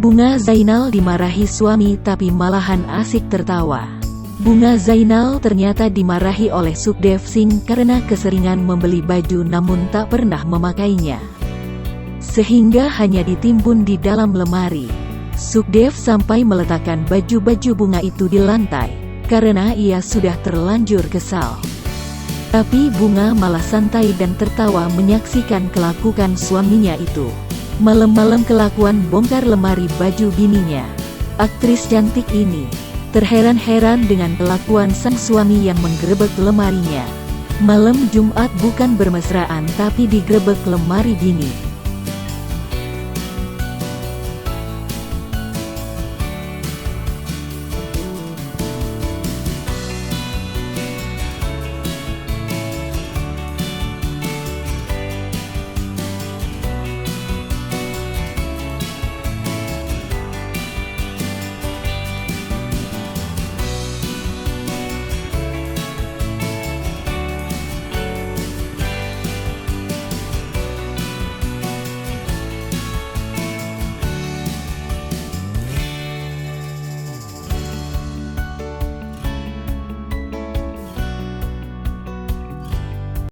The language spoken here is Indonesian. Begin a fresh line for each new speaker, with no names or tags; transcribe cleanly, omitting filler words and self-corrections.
Bunga Zainal dimarahi suami tapi malahan asik tertawa. Bunga Zainal ternyata dimarahi oleh Sukhdev Singh karena keseringan membeli baju namun tak pernah memakainya, sehingga hanya ditimbun di dalam lemari. Sukhdev sampai meletakkan baju-baju bunga itu di lantai, karena ia sudah terlanjur kesal. Tapi Bunga malah santai dan tertawa menyaksikan kelakuan suaminya itu. Malam-malam kelakuan bongkar lemari baju bininya. Aktris cantik ini terheran-heran dengan kelakuan sang suami yang menggerebek lemarinya. Malam Jumat bukan bermesraan tapi digerebek lemari bini.